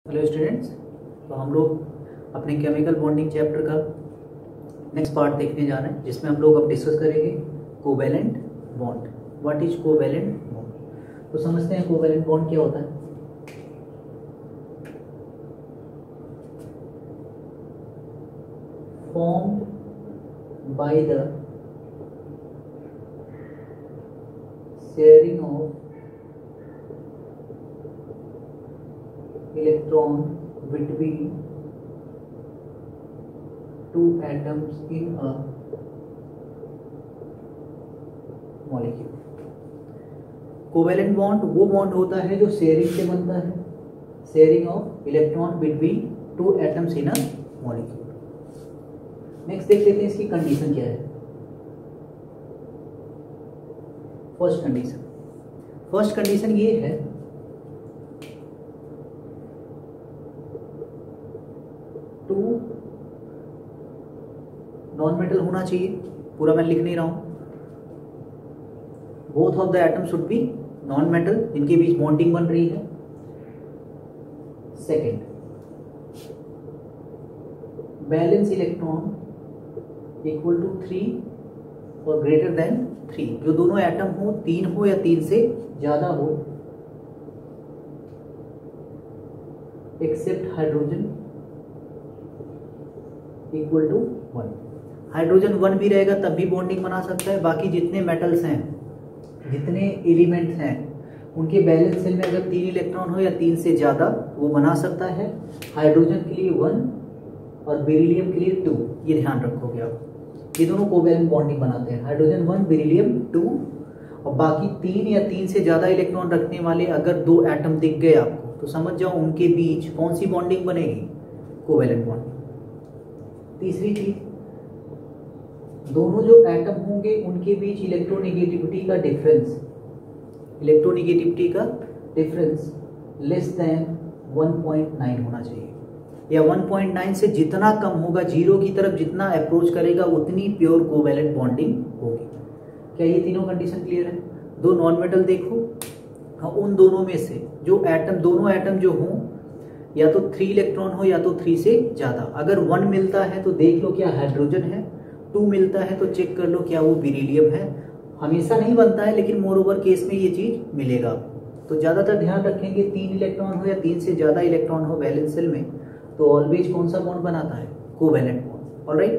Hello students, तो हम लोग अपने केमिकल बॉन्डिंग चैप्टर का नेक्स्ट पार्ट देखने जा रहे हैं, जिसमें हम लोग अब डिस्कस करेंगे covalent bond. What is covalent bond? तो समझते हैं कोवैलेंट बॉन्ड क्या होता है। Formed by the sharing of electron between two atoms in a molecule। Covalent bond वो बॉन्ड होता है जो शेयरिंग से बनता है, sharing of electron between two atoms in a molecule. Next देख लेते हैं इसकी कंडीशन क्या है। फर्स्ट कंडीशन ये है टू नॉन मेटल होना चाहिए। पूरा मैं लिख नहीं रहा हूं। Both of the atom should be non metal, इनके बीच बॉन्डिंग बन रही है। Second, valence electron equal to 3 और ग्रेटर देन 3। जो दोनों एटम हो, 3 हो या 3 से ज्यादा हो, except hydrogen equal to 1। Hydrogen 1 भी रहेगा तब भी बॉन्डिंग बना सकता है। बाकी जितने मेटल्स हैं, जितने एलिमेंट्स हैं, उनके बैलेंस सेल में अगर 3 इलेक्ट्रॉन हो या 3 से ज्यादा, वो बना सकता है। हाइड्रोजन के लिए 1 और बेरिलियम के लिए 2, ये ध्यान रखोगे आप। ये दोनों कोवैलेंट बॉन्डिंग बनाते हैं, हाइड्रोजन 1 बेरिलियम 2। और बाकी 3 या 3 से ज्यादा इलेक्ट्रॉन रखने वाले अगर 2 एटम दिख गए आपको, तो समझ जाओ उनके बीच कौन सी बॉन्डिंग बनेगी? Covalent bonding. तीसरी चीज, दोनों जो एटम होंगे उनके बीच इलेक्ट्रोनेगेटिविटी का डिफरेंस लेस देन 1.9 होना चाहिए, या 1.9 से जितना कम होगा, जीरो की तरफ जितना अप्रोच करेगा, उतनी प्योर कोवैलेंट बॉन्डिंग होगी। क्या ये तीनों कंडीशन क्लियर है? दो नॉन मेटल देखो, हाँ, उन दोनों में से जो एटम, दोनों एटम जो हों, या तो 3 इलेक्ट्रॉन हो या तो 3 से ज्यादा। अगर 1 मिलता है तो देख लो क्या हाइड्रोजन है, 2 मिलता है तो चेक कर लो क्या वो बेरिलियम है। हमेशा नहीं बनता है, लेकिन मोर ओवर केस में ये चीज मिलेगा। तो ज्यादातर ध्यान रखेंगे 3 इलेक्ट्रॉन हो या 3 से ज्यादा इलेक्ट्रॉन हो वैलेंस शेल में, तो ऑलवेज कौन सा बॉन्ड बनाता है? Covalent bond. ऑलराइट,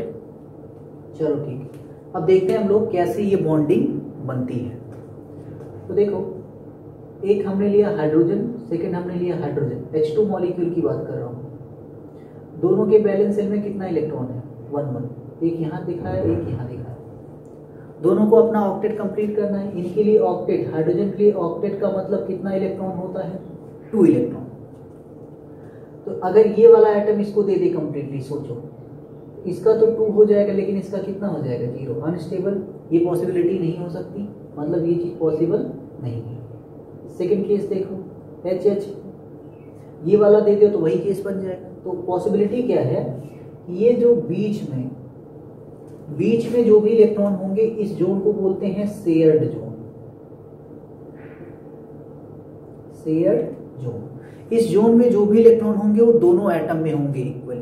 चलो ठीक है। अब देखते हैं हम लोग कैसे ये बॉन्डिंग बनती है। तो देखो, एक हमने लिया हाइड्रोजन, सेकंड हमने लिया हाइड्रोजन, H2 मॉलिक्यूल की बात कर रहा हूं। दोनों के बैलेंस सेल में कितना इलेक्ट्रॉन है? 1 एक यहां दिखा है, एक यहां दिखा है। दोनों को अपना ऑक्टेट कंप्लीट करना है। इनके लिए ऑक्टेट, हाइड्रोजन के लिए ऑक्टेट का मतलब कितना इलेक्ट्रॉन होता है? 2 इलेक्ट्रॉन। तो अगर ये वाला एटम इसको दे दे कंप्लीटली, सोचो, इसका तो 2 हो जाएगा, लेकिन इसका कितना हो जाएगा? 0। अनस्टेबल, ये पॉसिबिलिटी नहीं हो सकती, मतलब ये चीज पॉसिबल नहीं है। सेकेंड केस देखो, HH, ये वाला दे दो तो वही केस बन जाएगा। तो पॉसिबिलिटी क्या है? ये जो बीच में जो भी इलेक्ट्रॉन होंगे, इस जोन को बोलते हैं शेयर्ड जोन। शेयर्ड जोन, इस जोन में जो भी इलेक्ट्रॉन होंगे वो दोनों एटम में होंगे इक्वली।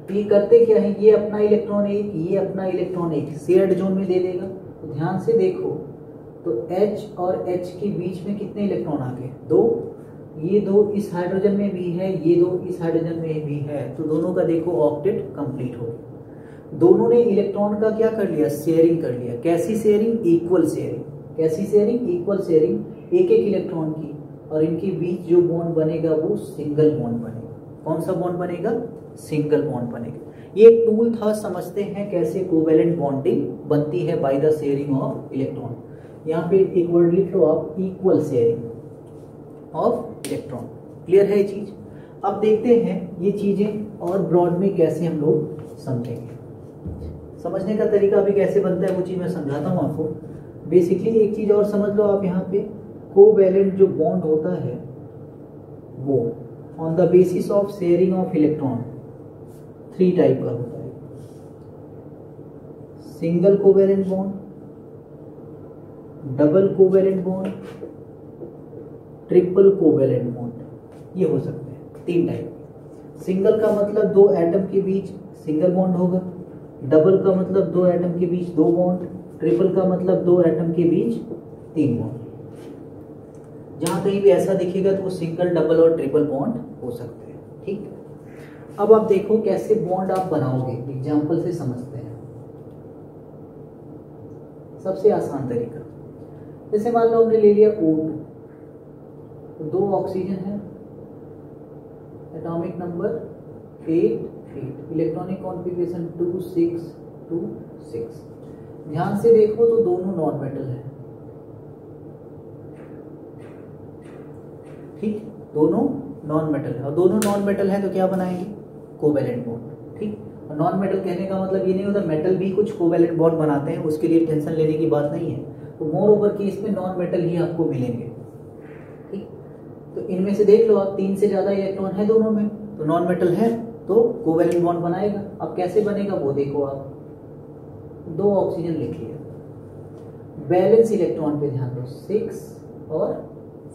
तो ये करते क्या है? ये अपना इलेक्ट्रॉन एक, ये अपना इलेक्ट्रॉन एक, शेयर्ड जोन में दे देगा। तो ध्यान से देखो, तो H और H के बीच में कितने इलेक्ट्रॉन आ गए? 2। ये 2 इस हाइड्रोजन में भी है, ये 2 इस हाइड्रोजन में भी है। तो दोनों का देखो ऑक्टेट कंप्लीट हो गया। दोनों ने इलेक्ट्रॉन का क्या कर लिया? शेयरिंग कर लिया। कैसी शेयरिंग? Equal sharing. कैसी शेयरिंग? इक्वल शेयरिंग, एक एक इलेक्ट्रॉन की। और इनके बीच जो बॉन्ड बनेगा वो सिंगल बॉन्ड बनेगा। कौन सा बॉन्ड बनेगा? सिंगल बॉन्ड बनेगा। ये एक टूल था, समझते हैं कैसे कोवैलेंट बॉन्डिंग बनती है by the sharing of electron. यहाँ पे एक वर्ड लिख लो आप, equal sharing of electron. Clear है ये चीज? अब देखते हैं ये चीजें और ब्रॉड में कैसे हम लोग समझेंगे। समझने का तरीका भी कैसे बनता है वो चीज मैं समझाता हूँ आपको। बेसिकली एक चीज और समझ लो आप, यहाँ पे कोवैलेंट जो बॉन्ड होता है वो on the basis of sharing of electron 3 type का होता है। Single covalent bond, double covalent bond, triple covalent bond, ये हो सकते हैं। तीन टाइप। सिंगल का मतलब दो एटम के बीच सिंगल बॉन्ड होगा, डबल का मतलब दो एटम के बीच दो बॉन्ड, ट्रिपल का मतलब दो एटम के बीच तीन बॉन्ड। जहां कहीं भी ऐसा दिखेगा तो वो सिंगल, डबल और ट्रिपल बॉन्ड हो सकते हैं। ठीक, अब आप देखो कैसे बॉन्ड आप बनाओगे, एग्जाम्पल से समझते हैं। सबसे आसान तरीका, जैसे मान लो हमने ले लिया O2, तो दो ऑक्सीजन है, एटॉमिक नंबर 8, इलेक्ट्रॉनिक कॉन्फ़िगरेशन 2 6 2 6। ध्यान से देखो तो दोनों नॉन मेटल है। ठीक, दोनों नॉन मेटल है, और दोनों नॉन मेटल है तो क्या बनाएंगे, कोवैलेंट बॉन्ड। ठीक, और नॉन मेटल कहने का मतलब ये नहीं होता मेटल भी कुछ कोवैलेंट बॉन्ड बनाते हैं, उसके लिए टेंशन लेने की बात नहीं है। तो मोर ओवर केस में नॉन मेटल ही आपको मिलेंगे। ठीक, तो इनमें से देख लो आप, 3 से ज्यादा इलेक्ट्रॉन है दोनों में, तो नॉन मेटल है तो कोवैलेंट बॉन्ड बनाएगा। अब कैसे बनेगा वो देखो आप, दो ऑक्सीजन लिख लिया, बैलेंस इलेक्ट्रॉन पे ध्यान दो, 6 और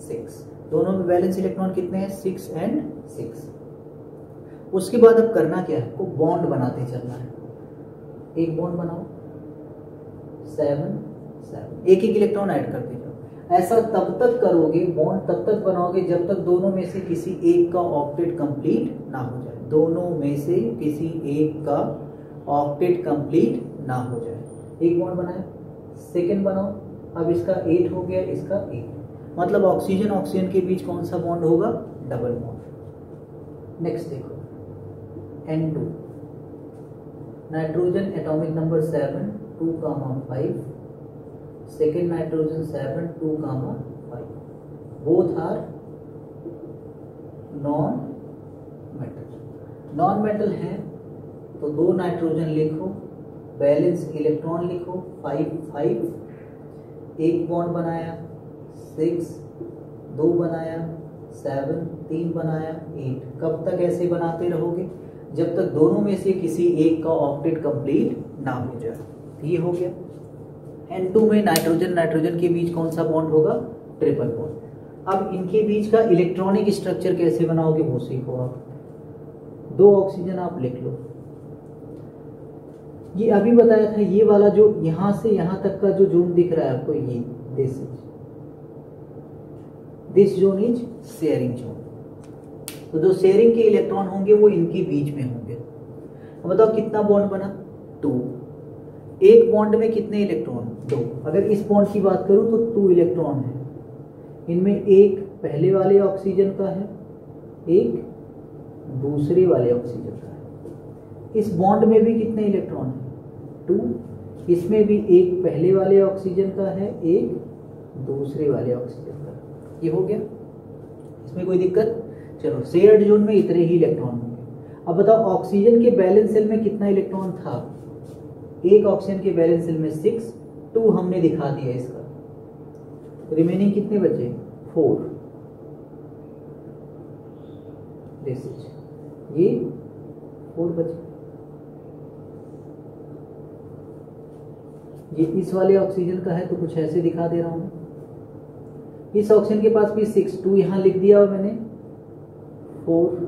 6, दोनों में बैलेंस इलेक्ट्रॉन कितने हैं, 6 and 6। उसके बाद अब करना क्या है, को बॉन्ड बनाते चलना है। एक बॉन्ड बनाओ, 7 7, एक इलेक्ट्रॉन ऐड करते जाओ। ऐसा तब तक करोगे, बॉन्ड तब तक बनाओगे जब तक दोनों में से किसी एक का ऑक्टेट कंप्लीट ना हो जाए। दोनों में से किसी एक का ऑक्टेट कंप्लीट ना हो जाए। एक बॉन्ड बनाए, सेकेंड बनाओ, अब इसका 8 हो गया, इसका 8, मतलब ऑक्सीजन ऑक्सीजन के बीच कौन सा बॉन्ड होगा, डबल बॉन्ड। नेक्स्ट देखो N2, nitrogen atomic number 7 2, 5, second nitrogen 7 2, 5, both are non metal. Non metal है तो दो नाइट्रोजन लिखो, बैलेंस इलेक्ट्रॉन लिखो, 5 5, एक बॉन्ड बनाया, 6 2 बनाया, 7 3 बनाया, 8। कब तक ऐसे बनाते रहोगे, जब तक दोनों में से किसी एक का ऑक्टेट कंप्लीट ना हो जाए। ये हो गया। N2 में नाइट्रोजन नाइट्रोजन के बीच कौन सा बॉन्ड होगा, ट्रिपल बॉन्ड। अब इनके बीच का इलेक्ट्रॉनिक स्ट्रक्चर कैसे बनाओगे वो सीखो आप। दो ऑक्सीजन आप लिख लो, ये अभी बताया था, ये वाला जो यहां से यहां तक का जो जोन दिख रहा है आपको, ये this zone is sharing zone. तो जो शेयरिंग के इलेक्ट्रॉन होंगे वो इनके बीच में होंगे। अब बताओ कितना बॉन्ड बना, 2। एक बॉन्ड में कितने इलेक्ट्रॉन, 2। अगर इस बॉन्ड की बात करूं तो 2 इलेक्ट्रॉन है, इनमें एक पहले वाले ऑक्सीजन का है, एक दूसरे वाले ऑक्सीजन का है। इस बॉन्ड में भी कितने इलेक्ट्रॉन है, 2। इसमें भी एक पहले वाले ऑक्सीजन का है, एक दूसरे वाले ऑक्सीजन का। ये हो गया, इसमें कोई दिक्कत। चलो, शेयर्ड जोन में इतने ही इलेक्ट्रॉन होंगे। अब बताओ ऑक्सीजन के बैलेंस सेल में कितना इलेक्ट्रॉन था, एक ऑक्सीजन के बैलेंस सेल में 6, 2 हमने दिखा दिया इसका, रिमेनिंग कितने बचे, 4। ये 4 बचे। ये इस वाले ऑक्सीजन का है तो कुछ ऐसे दिखा दे रहा हूं। इस ऑक्सीजन के पास भी 6, 2 यहां लिख दिया और मैंने 4।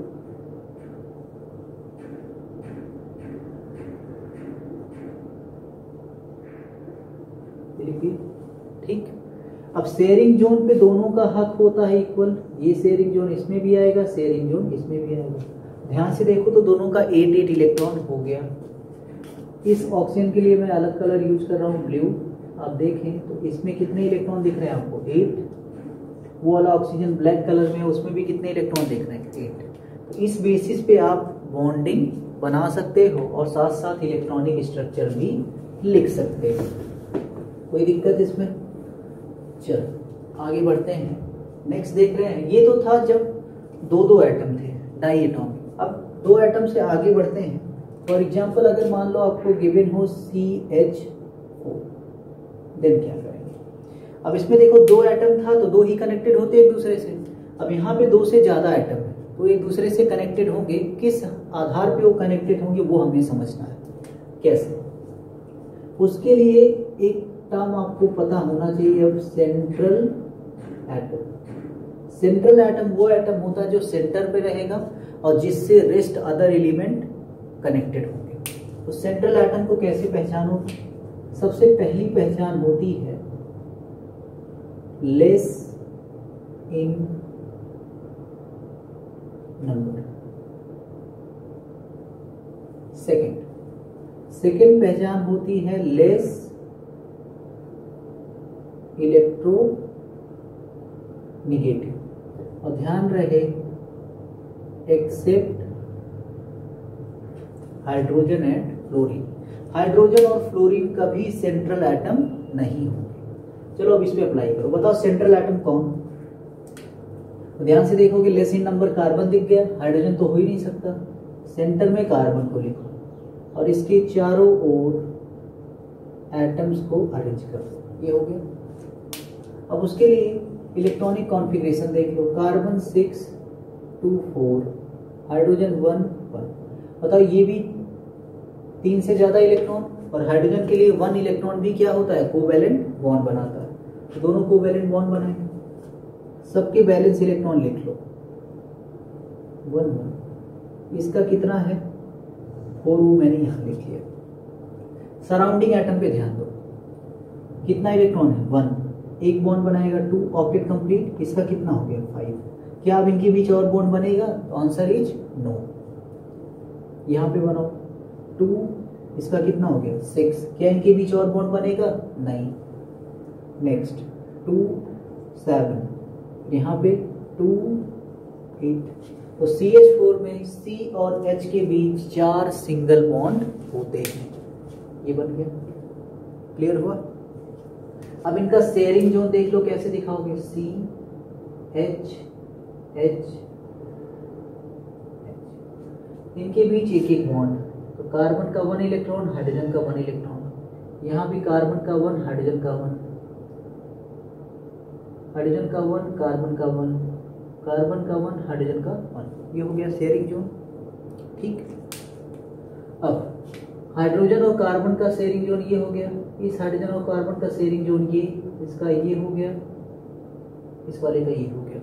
ठीक, अब शेयरिंग जोन पे दोनों का हक होता है इक्वल। ये शेयरिंग जोन इसमें भी आएगा, शेयरिंग जोन इसमें भी आएगा। ध्यान से देखो तो दोनों का 8 8 इलेक्ट्रॉन हो गया। इस ऑक्सीजन के लिए मैं अलग कलर यूज कर रहा हूँ, ब्लू। आप देखें तो इसमें कितने इलेक्ट्रॉन दिख रहे हैं आपको, 8। वो वाला ऑक्सीजन ब्लैक कलर में है, उसमें भी कितने इलेक्ट्रॉन दिख रहे हैं, 8। तो इस बेसिस पे आप बॉन्डिंग बना सकते हो और साथ साथ इलेक्ट्रॉनिक स्ट्रक्चर भी लिख सकते हो। कोई दिक्कत इसमें। चलो आगे बढ़ते हैं, नेक्स्ट देख रहे हैं। ये तो था जब दो दो एटम थे, डाई एटॉमिक। अब 2 एटम से आगे बढ़ते हैं। फॉर एग्जाम्पल अगर मान लो आपको गिवन हो CH4, देन क्या करेंगे। अब इसमें देखो 2 एटम था तो 2 ही कनेक्टेड होते एक दूसरे से। अब यहाँ पे 2 से ज्यादा एटम है तो एक दूसरे से कनेक्टेड होंगे, किस आधार पे वो कनेक्टेड होंगे वो हमें समझना है। कैसे, उसके लिए एक टर्म आपको पता होना चाहिए। अब सेंट्रल एटम, सेंट्रल एटम वो एटम होता है जो सेंटर पे रहेगा और जिससे रेस्ट अदर एलिमेंट कनेक्टेड होंगे। तो सेंट्रल एटम को कैसे पहचानो? सबसे पहली पहचान होती है लेस इन नंबर। सेकेंड पहचान होती है लेस इलेक्ट्रो निगेटिव। और ध्यान रहे except hydrogen and fluorine. Hydrogen और फ्लोरीन कभी सेंट्रल एटम नहीं होंगे। चलो अब इस पे अप्लाई करो, बताओ सेंट्रल एटम कौन? तो ध्यान से देखोगे लेस इन नंबर कार्बन दिख गया, हाइड्रोजन तो हो ही नहीं सकता। सेंटर में कार्बन को लिखो और इसके चारों ओर एटम्स को अरेंज करो, ये हो गया। अब उसके लिए इलेक्ट्रॉनिक कॉन्फ़िगरेशन देख लो, कार्बन 6 2 4, हाइड्रोजन 1 1। बताओ ये भी 3 से ज्यादा इलेक्ट्रॉन, और हाइड्रोजन के लिए 1 इलेक्ट्रॉन भी क्या होता है? कोवैलेंट बॉन्ड बनाता है। तो दोनों कोवैलेंट बॉन्ड बनाएंगे, सबके बैलेंस इलेक्ट्रॉन लिख लो 1 1। इसका कितना है? 4, वो मैंने यहां लिख लिया। सराउंडिंग एटम पे ध्यान दो, कितना इलेक्ट्रॉन है? 1। एक बॉन्ड बनाएगा 2, ऑक्टेट कंप्लीट। इसका कितना हो गया? 5। क्या अब इनके बीच और बॉन्ड बनेगा? तो आंसर इज नो। यहां पे बनाओ 2, इसका कितना हो गया? 6। क्या इनके बीच और बॉन्ड बनेगा? नहीं। नेक्स्ट 2 7, यहाँ पे 2 8। तो CH4 में C और H के बीच 4 सिंगल बॉन्ड होते हैं। ये बन गया, क्लियर हुआ? अब इनका शेयरिंग जोन देख लो, कैसे दिखाओगे? C H H, इनके बीच एक एक बॉन्ड। तो कार्बन का 1 इलेक्ट्रॉन, हाइड्रोजन का 1 इलेक्ट्रॉन। यहाँ भी कार्बन का 1, हाइड्रोजन का 1, हाइड्रोजन का 1, कार्बन का 1, कार्बन का 1, हाइड्रोजन का 1। ये हो गया शेयरिंग जोन, ठीक। अब हाइड्रोजन और कार्बन का शेयरिंग जोन ये हो गया, इस हाइड्रोजन और कार्बन का शेयरिंग जोन ये, इसका ये हो गया, इस वाले का ये हो गया,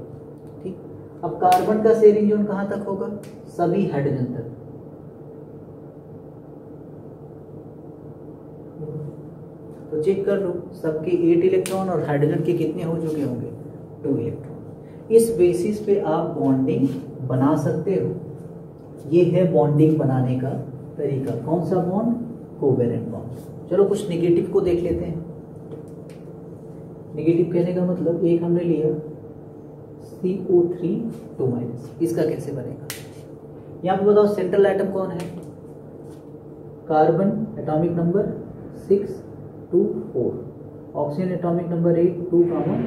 ठीक। अब कार्बन का शेयरिंग जोन कहां तक होगा? सभी हाइड्रोजन तक। तो चेक कर लो, सबके 8 इलेक्ट्रॉन और हाइड्रोजन के कितने हो चुके होंगे? 2 इलेक्ट्रॉन। इस बेसिस पे आप बॉन्डिंग बना सकते हो। ये है बॉन्डिंग बनाने का तरीका। कौन सा बॉन्ड? Covalent bond. चलो कुछ नेगेटिव को देख लेते हैं। नेगेटिव कहने का मतलब एक हमने लिया CO3 2-, इसका कैसे बनेगा? यहाँ पे बताओ सेंट्रल एटम कौन है? Carbon atomic number 6 2 4, oxygen atomic number 8 2,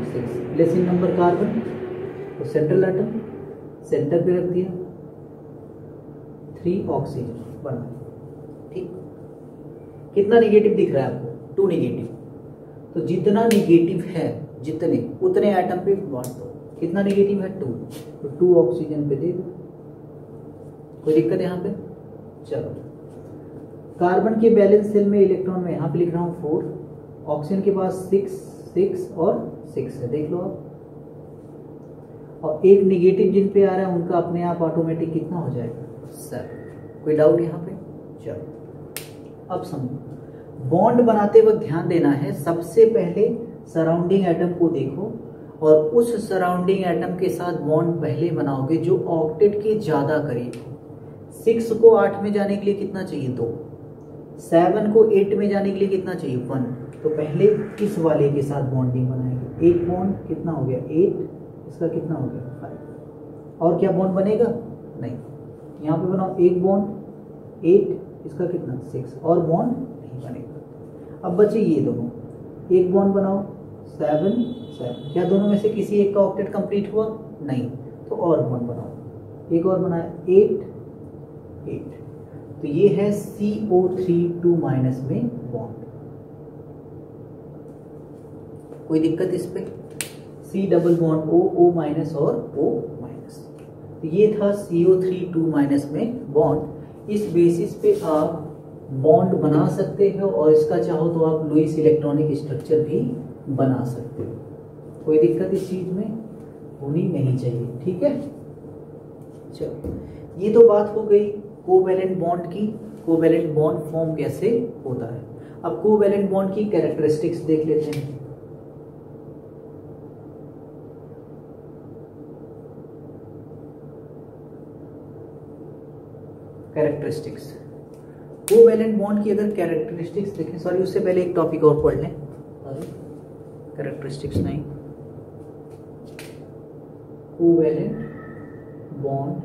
6। Less in number carbon, तो सेंट्रल एटम सेंटर पे रख दिया, 3 ऑक्सीजन बना, ठीक। कितना नेगेटिव दिख रहा है आपको? 2 नेगेटिव। तो जितना नेगेटिव है जितने उतने एटम पे बांट दो। कितना नेगेटिव है? 2, तो 2 ऑक्सीजन पे दे दो। कोई दिक्कत यहाँ पे? चलो, कार्बन के बैलेंस सेल में इलेक्ट्रॉन में यहाँ पे लिख रहा हूँ 4, ऑक्सीजन के पास 6 6 और 6 है, देख लो आप। और एक नेगेटिव जिन पे आ रहा है उनका अपने आप ऑटोमेटिक कितना हो जाएगा? 7। कोई डाउट यहाँ पे? चलो अब समझो, बॉन्ड बनाते वक्त ध्यान देना है, सबसे पहले सराउंडिंग एटम को देखो और उस सराउंडिंग एटम के साथ बॉन्ड पहले बनाओगे जो ऑक्टेट के ज्यादा करीब हो। 6 को 8 में जाने के लिए कितना चाहिए? 2। 7 को 8 में जाने के लिए कितना चाहिए? 1। तो पहले इस वाले के साथ बॉन्डिंग बनाएंगे। एक बॉन्ड कितना हो गया? 8, इसका कितना हो गया? 5। और क्या बॉन्ड बनेगा? नहीं। यहाँ पे बनाओ एक बॉन्ड 8, इसका कितना? 6, और बॉन्ड नहीं बनेगा। अब बचे ये दोनों, एक बॉन्ड बनाओ 7 7। क्या दोनों में से किसी एक का ऑक्टेट कंप्लीट हुआ? नहीं। तो और बॉन्ड बनाओ, एक और बनाया 8 8। तो ये है CO3 2- में बॉन्ड। कोई दिक्कत इस पे? C डबल बॉन्ड O और O-। तो ये था CO3 2- में बॉन्ड। इस बेसिस पे आप बॉन्ड बना सकते हो और इसका चाहो तो आप लुईस इलेक्ट्रॉनिक स्ट्रक्चर भी बना सकते हो। कोई दिक्कत इस चीज में? होनी नहीं चाहिए। ठीक है, चलो ये तो बात हो गई कोवैलेंट बॉन्ड की, कोवैलेंट बॉन्ड फॉर्म कैसे होता है। अब कोवैलेंट बॉन्ड की कैरेक्टरिस्टिक्स देख लेते हैं। कैरेक्टरिस्टिक्स, कोवैलेंट बॉन्ड की अगर कैरेक्टरिस्टिक्स देखें, सॉरी उससे पहले एक टॉपिक और पढ़ लें, कैरेक्टरिस्टिक्स नहीं, covalent bond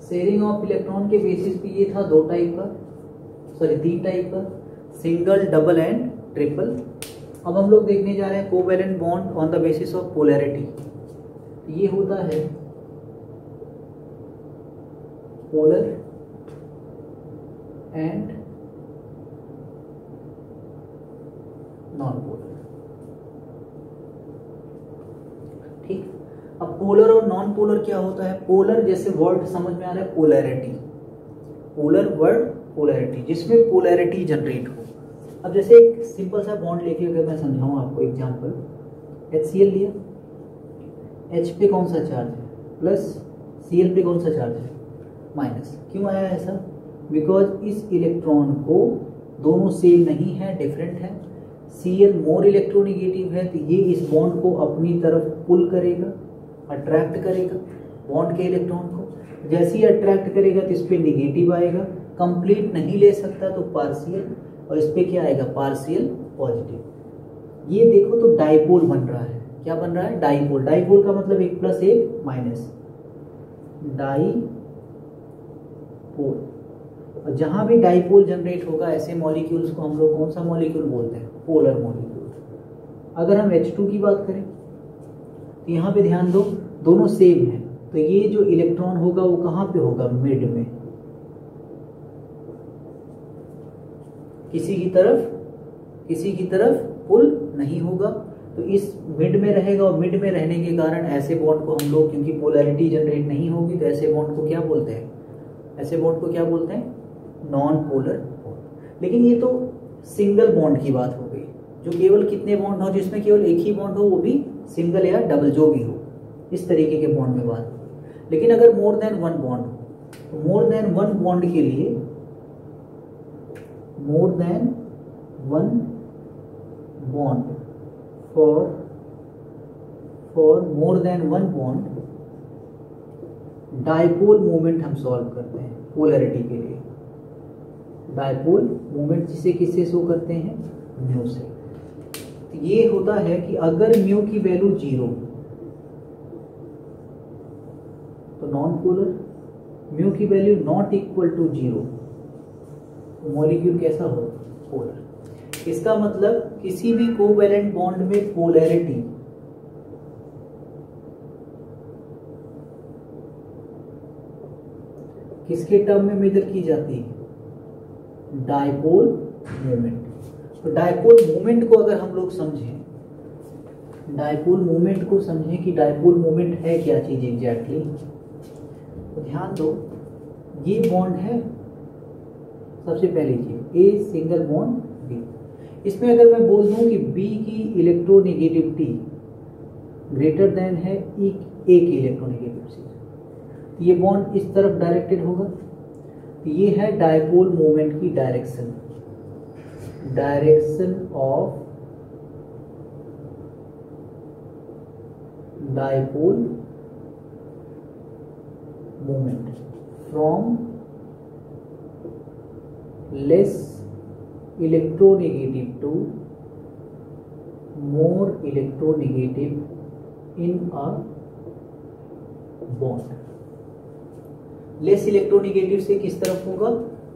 sharing of electron के बेसिस पे ये था 2 टाइप का, सॉरी 3 टाइप का, सिंगल, डबल एंड ट्रिपल। अब हम लोग देखने जा रहे हैं covalent bond on the basis of polarity. ये होता है पोलर एंड नॉन पोलर। ठीक, अब पोलर और नॉन पोलर क्या होता है। पोलर जैसे वर्ड समझ में आ रहा है, पोलैरिटी, पोलर वर्ड पोलैरिटी, जिसमें पोलैरिटी जनरेट हो। अब जैसे एक सिंपल सा बॉन्ड लेके अगर मैं समझाऊं आपको एग्जांपल, HCl लिया, H पे कौन सा चार्ज है प्लस, Cl पे कौन सा चार्ज है माइनस। क्यों आया ऐसा, बिकॉज इस इलेक्ट्रॉन को दोनों सेम नहीं है, डिफरेंट है। Cl मोर इलेक्ट्रोनिगेटिव है, तो ये इस बॉन्ड को अपनी तरफ पुल करेगा, अट्रैक्ट करेगा बॉन्ड के इलेक्ट्रॉन को। जैसे ही अट्रैक्ट करेगा तो इस पर निगेटिव आएगा, कंप्लीट नहीं ले सकता तो पार्शियल, और इस पे क्या आएगा, पार्शियल पॉजिटिव। ये देखो तो डाइपोल बन रहा है, क्या बन रहा है, डाइपोल। डाइपोल का मतलब 1 + 1 माइनस, डाइपोल। और जहां भी डाइपोल जनरेट होगा ऐसे मॉलिक्यूल्स को हम लोग कौन सा मॉलिक्यूल बोलते हैं, पोलर मॉलिक्यूल। अगर हम H2 की बात करें तो यहाँ पे ध्यान दो, दोनों सेम है, तो ये जो इलेक्ट्रॉन होगा वो कहाँ पे होगा, मिड में, किसी की तरफ पुल नहीं होगा, तो इस मिड में रहेगा। और मिड में रहने के कारण ऐसे बॉन्ड को हम लोग, क्योंकि पोलैरिटी जनरेट नहीं होगी, तो ऐसे बॉन्ड को क्या बोलते हैं, ऐसे बॉन्ड को क्या बोलते हैं, नॉन पोलर बॉन्ड। लेकिन ये तो सिंगल बॉन्ड की बात हो गई, जो केवल कितने बॉन्ड हो, जिसमें केवल एक ही बॉन्ड हो, वो भी सिंगल या डबल जो भी हो, इस तरीके के बॉन्ड में बात हो। लेकिन अगर मोर देन 1 बॉन्ड हो, तो मोर देन 1 बॉन्ड के लिए, more than 1 bond for more than 1 bond, dipole moment हम सॉल्व करते हैं पोलैरिटी के लिए। डाइपोल मोमेंट जिसे किससे शो करते हैं, म्यू से। तो ये होता है कि अगर म्यू की वैल्यू 0 तो नॉन पोलर, म्यू की वैल्यू नॉट इक्वल टू 0 तो मॉलिक्यूल कैसा हो, पोलर। इसका मतलब किसी भी कोवैलेंट बॉन्ड में पोलैरिटी किसके टर्म में मेजर की जाती है, डाइपोल मोमेंट। तो डाइपोल मोमेंट को अगर हम लोग समझें, डाइपोल मोमेंट को समझें कि डाइपोल मोमेंट है क्या चीज एग्जैक्टली, तो ध्यान दो, ये बॉन्ड है, सबसे पहली चीज ए सिंगल बॉन्ड बी। इसमें अगर मैं बोल दूं कि बी की इलेक्ट्रोनेगेटिविटी ग्रेटर देन है ए की इलेक्ट्रोनेगेटिविटी, ये बॉन्ड इस तरफ डायरेक्टेड होगा, ये है डाइपोल मोमेंट की direction, direction of dipole moment from less electronegative to more electronegative in a bond. Less electronegative से किस तरफ होगा,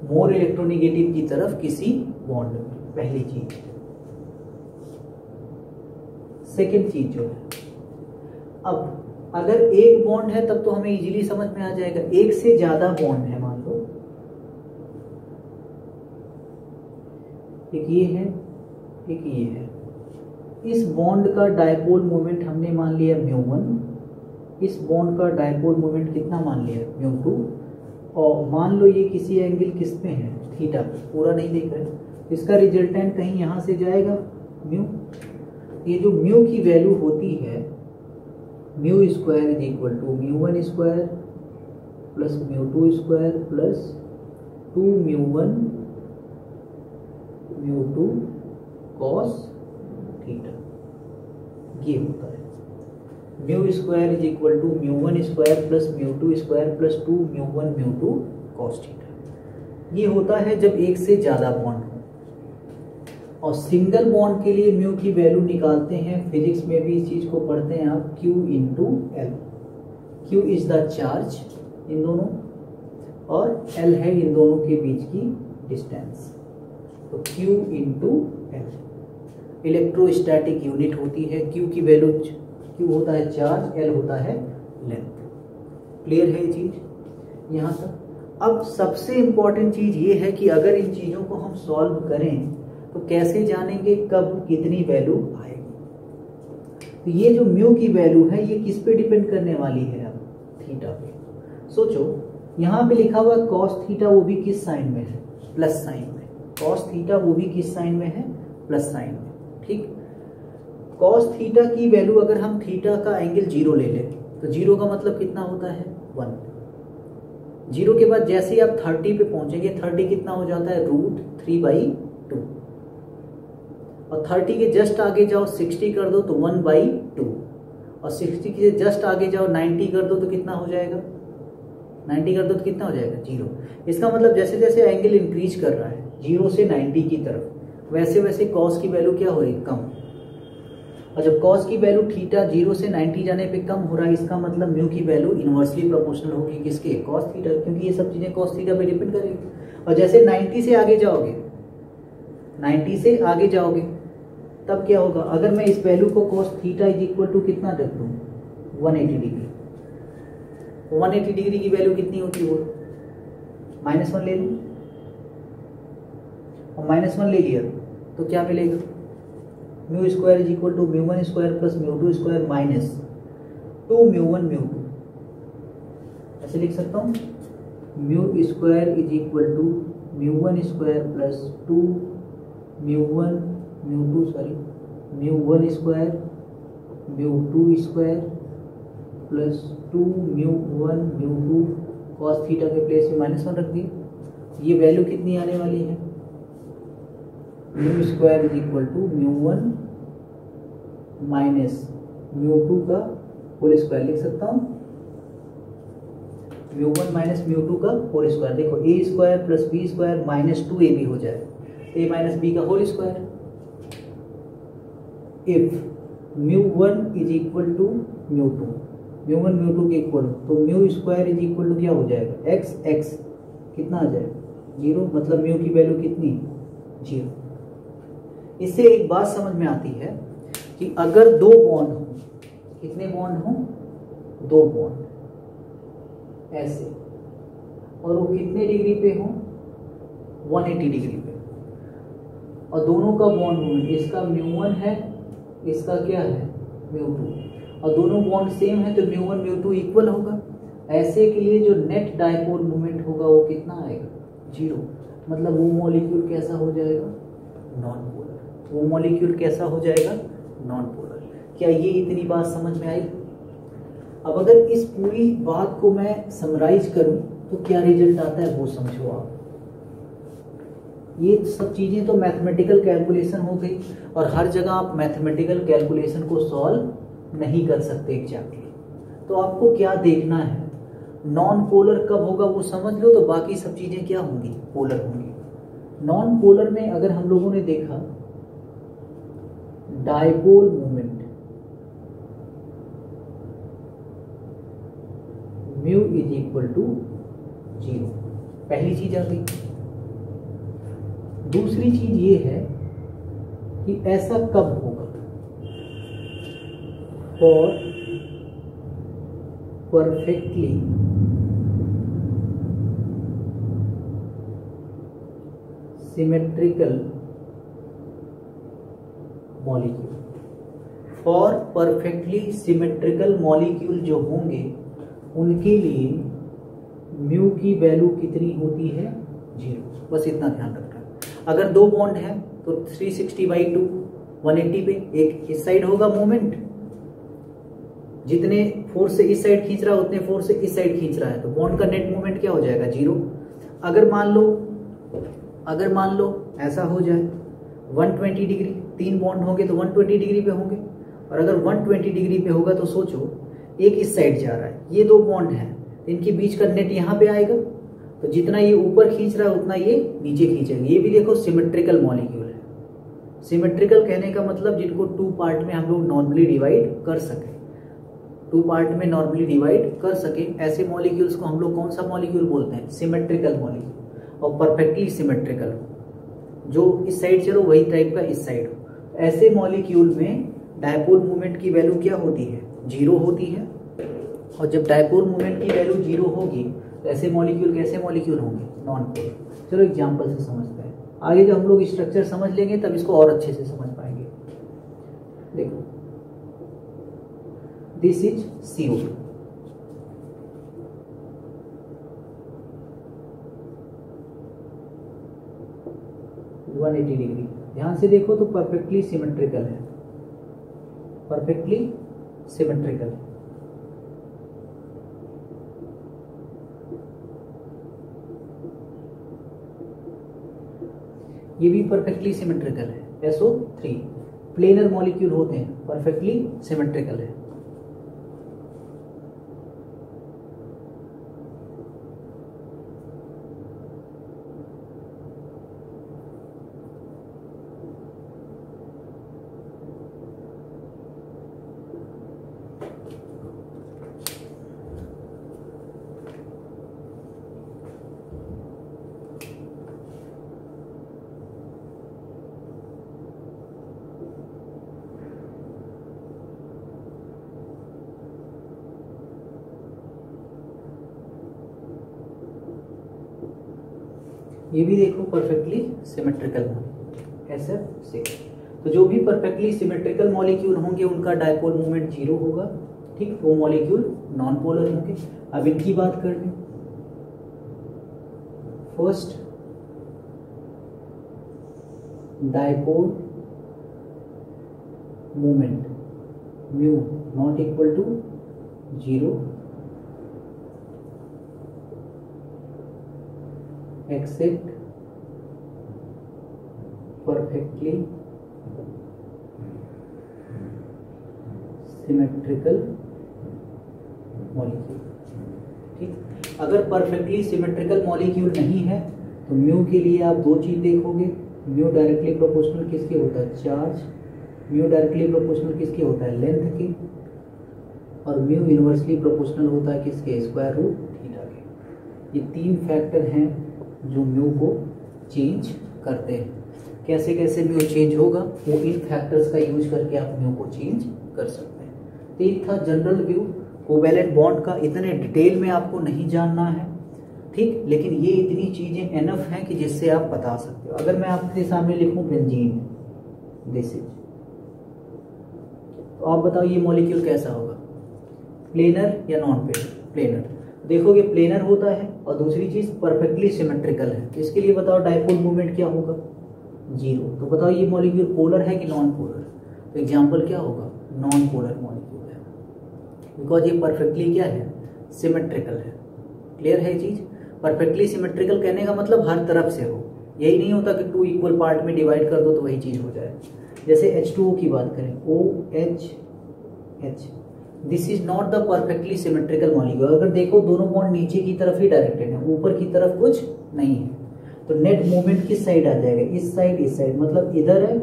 मोर इलेक्ट्रोनेगेटिव की तरफ किसी बॉन्ड में, पहली चीज। सेकेंड चीज जो है, अब अगर एक बॉन्ड है तब तो हमें इजीली समझ में आ जाएगा, एक से ज्यादा बॉन्ड है, मान लो एक ये है एक ये है, इस बॉन्ड का डाइपोल मोमेंट हमने मान लिया μ1, इस बॉन्ड का डाइपोल मोमेंट कितना मान लिया, μ2, और मान लो ये किसी एंगल किस पे है, थीटा पे, पूरा नहीं देख रहे, इसका रिजल्टेंट कहीं यहां से जाएगा म्यू। ये जो म्यू की वैल्यू होती है mu square is equal to mu one square plus mu two square plus 2 mu one mu two cos theta, ये होता है। Mu square is equal to mu one square plus mu two square plus 2 mu one mu two cos theta. ये होता है जब एक से ज्यादा बॉन्ड हो। और सिंगल बॉन्ड के लिए म्यू की वैल्यू निकालते हैं, फिजिक्स में भी इस चीज को पढ़ते हैं आप, Q into L. Q is the charge in दोनों और L है इन दोनों के बीच की डिस्टेंस, तो Q into L electrostatic unit होती है। Q की वैल्यू, Q होता है चार्ज, L होता है लेंथ। क्लियर है ये चीज यहाँ तक? अब सबसे इंपॉर्टेंट चीज ये है कि अगर इन चीजों को हम सॉल्व करें तो कैसे जानेंगे कब कितनी वैल्यू आएगी। तो ये जो म्यू की वैल्यू है ये किस पे डिपेंड करने वाली है? अब थीटा पे। सोचो यहाँ पे लिखा हुआ कॉस थीटा, वो भी किस साइन में है? प्लस साइन में। कॉस थीटा वो भी किस साइन में है? प्लस साइन में। ठीक, कॉस थीटा की वैल्यू अगर हम थीटा का एंगल 0 ले लें तो 0 का मतलब कितना होता है? 1। 0 के बाद जैसे ही आप 30 पे पहुंचेंगे, 30 कितना हो जाता है? √3/2। और 30 के जस्ट आगे जाओ 60 कर दो तो 1/2। और 60 के जस्ट आगे जाओ 90 कर दो तो कितना हो जाएगा? 90 कर दो तो कितना हो जाएगा? 0। इसका मतलब जैसे जैसे एंगल इंक्रीज कर रहा है 0 से 90 की तरफ, वैसे वैसे कॉस की वैल्यू क्या हो रही है? कम। और जब कॉस की वैल्यू थीटा 0 से 90 जाने पे कम हो रहा है, इसका मतलब म्यू की वैल्यू इनवर्सली प्रोपोर्शनल होगी किसके? कॉस थीटा, क्योंकि ये सब चीजें कॉस थीटा पे डिपेंड करेगी। और जैसे 90 से आगे जाओगे, 90 से आगे जाओगे तब क्या होगा? अगर मैं इस वैल्यू को cos theta is equal to कितना रख दूं? 180 डिग्री। 180 डिग्री की वैल्यू कितनी होती है? वो -1 ले लूं, और -1 ले लिया तो क्या मिलेगा? Mu square is equal to mu one square plus mu two square minus 2 mu one mu two. ऐसे लिख सकता हूँ, mu square is equal to mu one square plus 2 mu one square mu two square plus 2 mu one mu two cos theta के place में -1 रख दिए। ये value कितनी आने वाली है? Mu square is equal to mu one minus mu two का होल स्क्वायर लिख सकता हूँ, mu one minus mu two का होल स्क्वायर। देखो A square plus B square minus 2ab हो जाए, a माइनस बी का whole square. If mu one is equal to mu two, mu one mu two के equal, तो mu square is equal to क्या हो जाएगा? x कितना आ जाएगा? 0। मतलब म्यू की वैल्यू कितनी? 0। इससे एक बात समझ में आती है कि अगर 2 बॉन्ड हो, कितने बॉन्ड हो? 2 बॉन्ड ऐसे, और वो कितने डिग्री पे हो? 180 डिग्री पे, और दोनों का बॉन्ड मोमेंट, इसका म्यू वन है, इसका क्या है? म्यू टू, और दोनों बॉन्ड सेम है तो mu one mu two equal होगा। ऐसे के लिए जो नेट डायपोल मोमेंट होगा वो कितना आएगा? 0। मतलब वो मॉलिक्यूल कैसा हो जाएगा? Non polar. वो मॉलिक्यूल कैसा हो जाएगा? Non polar. क्या ये इतनी बात समझ में आई? अब अगर इस पूरी बात को मैं समराइज करूं तो क्या रिजल्ट आता है वो समझो आप। ये सब चीजें तो मैथमेटिकल कैलकुलेशन हो गई, और हर जगह आप मैथमेटिकल कैलकुलेशन को सॉल्व नहीं कर सकते एग्जैक्टली। तो आपको क्या देखना है? नॉन पोलर कब होगा वो समझ लो, तो बाकी सब चीजें क्या होंगी? पोलर होंगी। नॉन पोलर में अगर हम लोगों ने देखा dipole moment mu is equal to 0, पहली चीज आ गई। दूसरी चीज ये है कि ऐसा कब होगा? For perfectly symmetrical molecule. For perfectly symmetrical molecule जो होंगे उनके लिए म्यू की वैल्यू कितनी होती है? 0। बस इतना ध्यान रखना। अगर 2 बॉन्ड है तो 360/2 180 पे, एक इस साइड होगा मोमेंट, जितने फोर्स से इस साइड खींच रहा है उतने फोर्स से इस साइड खींच रहा है, तो बॉन्ड का नेट मोमेंट क्या हो जाएगा, 0। अगर मान लो ऐसा हो जाए 120 डिग्री, 3 बॉन्ड होंगे तो 120 डिग्री पे होंगे, और अगर 120 डिग्री पे होगा तो सोचो एक इस साइड जा रहा है, ये 2 बॉन्ड हैं, इनके बीच का नेट यहाँ पे आएगा, तो जितना ये ऊपर खींच रहा है उतना ये नीचे खींचेगा। ये भी देखो सिमेट्रिकल मॉलिक्यूल है। सिमेट्रिकल कहने का मतलब जिनको 2 पार्ट में हम लोग नॉर्मली डिवाइड कर सके, 2 पार्ट में नॉर्मली डिवाइड कर सके, ऐसे मॉलिक्यूल्स को हम लोग कौन सा मॉलिक्यूल बोलते हैं, सिमेट्रिकल मॉलिक्यूल। और परफेक्टली सिमेट्रिकल, जो इस साइड चलो वही टाइप का इस साइड हो, ऐसे मॉलिक्यूल में डायपोल मोमेंट की वैल्यू क्या होती है, 0 होती है। और जब डायपोल मोमेंट की वैल्यू 0 होगी तो ऐसे मॉलिक्यूल कैसे मॉलिक्यूल होंगे, नॉन पोलर। चलो एग्जांपल से समझते हैं, आगे जब हम लोग स्ट्रक्चर समझ लेंगे तब इसको और अच्छे से समझ पाएंगे। देखो दिस इज CO2, डिग्री, ध्यान से देखो तो परफेक्टली सिमेट्रिकल है, परफेक्टली सिमेट्रिकल। ये भी परफेक्टली सिमेट्रिकल है, SO3। प्लेनर मॉलिक्यूल होते हैं, परफेक्टली सिमेट्रिकल है। ये भी देखो परफेक्टली सिमेट्रिकल SF6। तो जो भी परफेक्टली सिमेट्रिकल मॉलिक्यूल होंगे उनका डायपोल मोमेंट 0 होगा, ठीक, वो मॉलिक्यूल नॉन पोलर होंगे। अब इनकी बात कर लें, first dipole moment mu not equal to 0 except perfectly symmetrical molecule, ठीक। अगर परफेक्टली सिमेट्रिकल मॉलिक्यूल नहीं है तो म्यू के लिए आप 2 चीज देखोगे, म्यू डायरेक्टली प्रोपोर्शनल किसके होता है, चार्ज, म्यू डायरेक्टली प्रोपोर्शनल किसके होता है, लेंथ के, और म्यू इनवर्सली प्रोपोर्शनल होता है किसके, स्क्वायर रूट थीटा के। ये 3 फैक्टर हैं जो म्यू को चेंज करते हैं। कैसे कैसे म्यू चेंज होगा, वो इन फैक्टर्स का यूज करके आप म्यू को चेंज कर सकते हैं। तो ये था जनरल व्यू कोवैलेंट बॉन्ड का। इतने डिटेल में आपको नहीं जानना है, ठीक, लेकिन ये इतनी चीजें एनफ हैं कि जिससे आप बता सकते हो। अगर मैं आपके सामने लिखूं बेंजीन, दिस इज, तो आप बताओ ये मॉलिक्यूल कैसा होगा, प्लेनर या नॉन प्लेनर। देखोगे प्लेनर होता है, और दूसरी चीज परफेक्टली सिमेट्रिकल है। इसके लिए बताओ डायपोल मोमेंट क्या होगा, 0। तो बताओ ये मॉलिक्यूल पोलर है कि नॉन पोलर, तो एग्जांपल क्या होगा, नॉन पोलर मॉलिक्यूल है, बिकॉज ये परफेक्टली क्या है, सिमेट्रिकल है। क्लियर है ये चीज। परफेक्टली सिमेट्रिकल कहने का मतलब हर तरफ से हो, यही नहीं होता कि 2 इक्वल पार्ट में डिवाइड कर दो तो वही चीज हो जाए। जैसे H2O की बात करें, OH, this is not the perfectly symmetrical molecule. अगर देखो दोनों बॉन्ड नीचे की तरफ ही डायरेक्टेड है, ऊपर की तरफ कुछ नहीं है, तो नेट मूवमेंट किस साइड आ जाएगा, इस साइड, मतलब इधर है,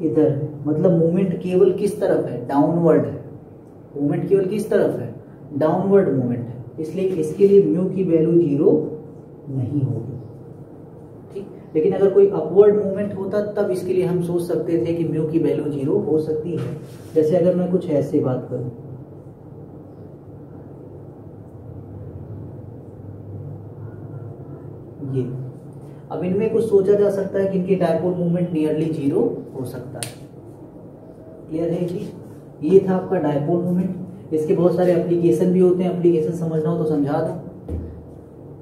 इधर है, मतलब मूवमेंट केवल किस तरफ है, डाउनवर्ड है। मूवमेंट केवल किस तरफ है, डाउनवर्ड मूवमेंट है, इसलिए इसके लिए म्यू की वैल्यू 0 नहीं होगी, ठीक। लेकिन अगर कोई अपवर्ड मूवमेंट होता तब इसके लिए हम सोच सकते थे कि म्यू की वैल्यू 0 हो सकती है। जैसे अगर मैं कुछ ऐसे बात करूं, ये, अब इनमें कुछ सोचा जा सकता है कि इनके डायपोल मूवमेंट नियरली 0 हो सकता है। क्लियर है जी। ये था आपका डायपोल मूवमेंट। इसके बहुत सारे एप्लीकेशन भी होते हैं, एप्लीकेशन समझना हो तो समझा दो।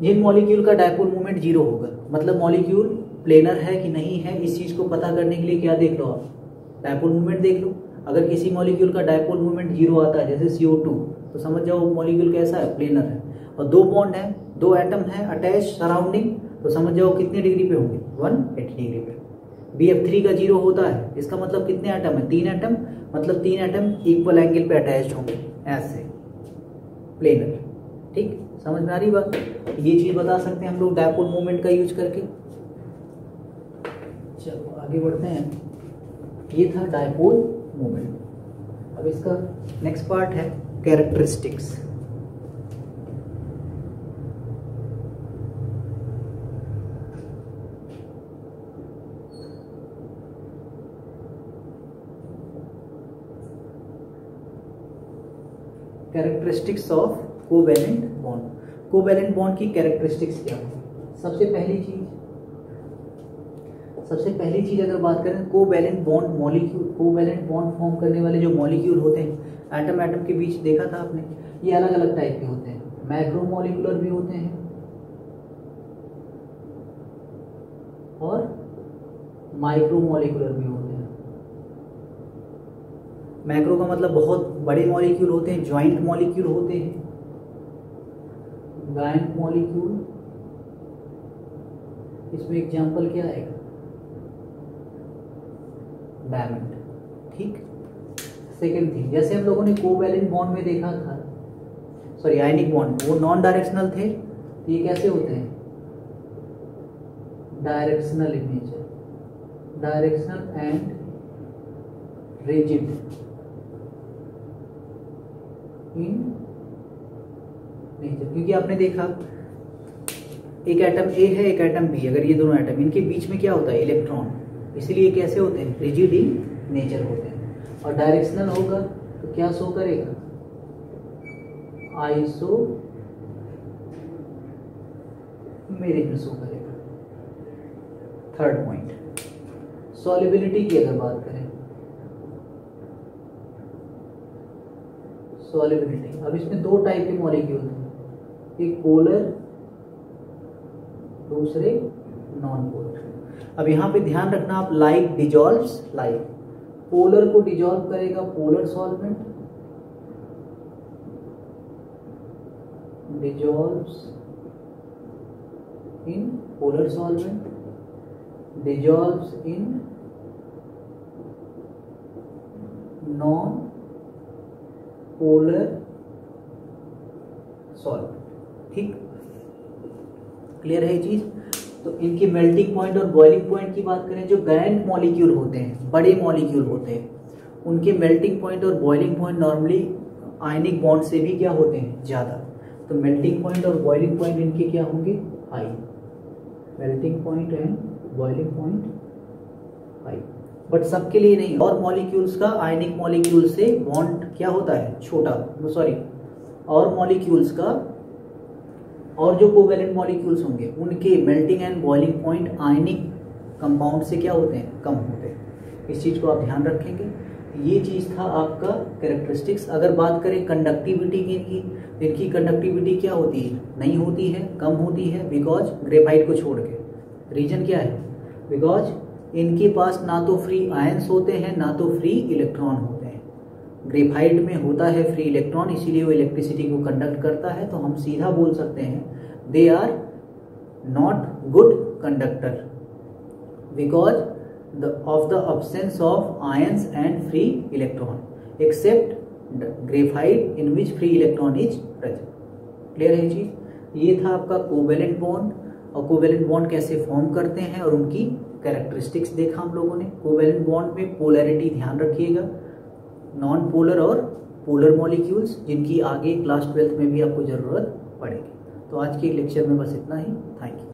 जिन मॉलिक्यूल का डायपोल मूवमेंट 0 होगा, मतलब मॉलिक्यूल प्लेनर है कि नहीं है, इस चीज को पता करने के लिए क्या देख लो आप, डायपोल मूवमेंट देख लो। अगर किसी मॉलिक्यूल का डायपोल मोमेंट 0 आता है जैसे CO2, तो समझ जाओ वो मॉलिक्यूल कैसा है, प्लेनर है। और 2 बॉन्ड है, 2 एटम है अटैच सराउंडिंग, तो समझ जाओ कितने डिग्री पे होंगे, 180 डिग्री पे। BF3 का 0 होता है, इसका मतलब कितने एटम है, 3 एटम, मतलब 3 एटम इक्वल एंगल पे अटैच होंगे, ऐसे प्लेनर। ठीक, समझ में आ रही बात? ये चीज बता सकते हैं हम लोग डायपोल मोमेंट का यूज करके। चलो आगे बढ़ते हैं। ये था डायपोल मोमेंट। अब इसका नेक्स्ट पार्ट है characteristics. Characteristics of covalent bond. Covalent bond की कैरेक्टरिस्टिक्स क्या है? सबसे पहली चीज अगर बात करें covalent bond molecule, covalent bond form करने वाले जो मॉलिक्यूल होते हैं एटम एटम के बीच, देखा था आपने, ये अलग अलग टाइप के होते हैं। मैक्रोमोलिकुलर भी होते हैं और माइक्रोमोलिकुलर भी होते हैं। मैक्रो का मतलब बहुत बड़े मॉलिक्यूल होते हैं, ज्वाइंट मॉलिक्यूल होते हैं, ज्वाइंट मॉलिक्यूल। इसमें एग्जांपल क्या है, डायमंड। ठीक, सेकेंड थिंग, जैसे हम लोगों ने कोवैलेंट बॉन्ड में देखा था, सॉरी आयनिक बॉन्ड, वो नॉन डायरेक्शनल थे, ये कैसे होते हैं, directional in nature, directional and rigid in nature. क्योंकि आपने देखा एक एटम ए है, एक एटम बी, अगर ये दोनों एटम, इनके बीच में क्या होता है, इलेक्ट्रॉन, इसलिए कैसे होते हैं, रिजिड इन नेचर होते हैं। और डायरेक्शनल होगा तो क्या शो करेगा, आइसो मेरिट में शो करेगा। थर्ड पॉइंट, सॉल्युबिलिटी की अगर बात करें, सॉल्युबिलिटी, अब इसमें 2 टाइप के मॉलिक्यूल हैं, एक पोलर, दूसरे नॉन पोलर। अब यहाँ पे ध्यान रखना आप, लाइक डिजॉल्व्स लाइक, पोलर को डिजॉल्व करेगा polar solvent, dissolves in polar solvent, dissolves in non polar solvent. ठीक, क्लियर है ये चीज? तो इनकी मेल्टिंग पॉइंट और बॉइलिंग पॉइंट की बात करें, जो गैरेंट मॉलिक्यूल होते हैं, बड़े मॉलिक्यूल होते हैं, उनके मेल्टिंग पॉइंट और boiling point normally ionic bond से भी क्या होते हैं, ज्यादा। तो मेल्टिंग पॉइंट और बॉइलिंग पॉइंट इनके क्या होंगे, high. Melting point and boiling point high, but सबके लिए नहीं। और मॉलिक्यूल्स का आयनिक मॉलिक्यूल से बॉन्ड क्या होता है, छोटा, सॉरी, और मॉलिक्यूल्स का, और जो कोवैलेंट मॉलिक्यूल्स होंगे उनके melting and boiling point ionic compound से क्या होते हैं, कम होते हैं। इस चीज को आप ध्यान रखेंगे। ये चीज था आपका कैरेक्टरिस्टिक्स। अगर बात करें कंडक्टिविटी की, इनकी कंडक्टिविटी क्या होती है, नहीं होती है, कम होती है, बिकॉज ग्रेफाइट को छोड़ के। रीजन क्या है, बिकॉज इनके पास ना तो फ्री आयंस होते हैं ना तो फ्री इलेक्ट्रॉन होते हैं। ग्रेफाइट में होता है फ्री इलेक्ट्रॉन, इसीलिए वो इलेक्ट्रिसिटी को कंडक्ट करता है। तो हम सीधा बोल सकते हैं they are not good conductor because of the absence of ions and free electron, except graphite in which free electron is present. Clear है चीज? ये था आपका कोवैलेंट बॉन्ड, और कोवैलेंट बॉन्ड कैसे फॉर्म करते हैं और उनकी कैरेक्टरिस्टिक्स देखा हम लोगों ने। कोवैलेंट बॉन्ड में पोलैरिटी ध्यान रखिएगा, नॉन पोलर और पोलर मॉलिक्यूल्स, जिनकी आगे क्लास 12th में भी आपको जरूरत पड़ेगी। तो आज के लेक्चर में बस इतना ही। Thank you.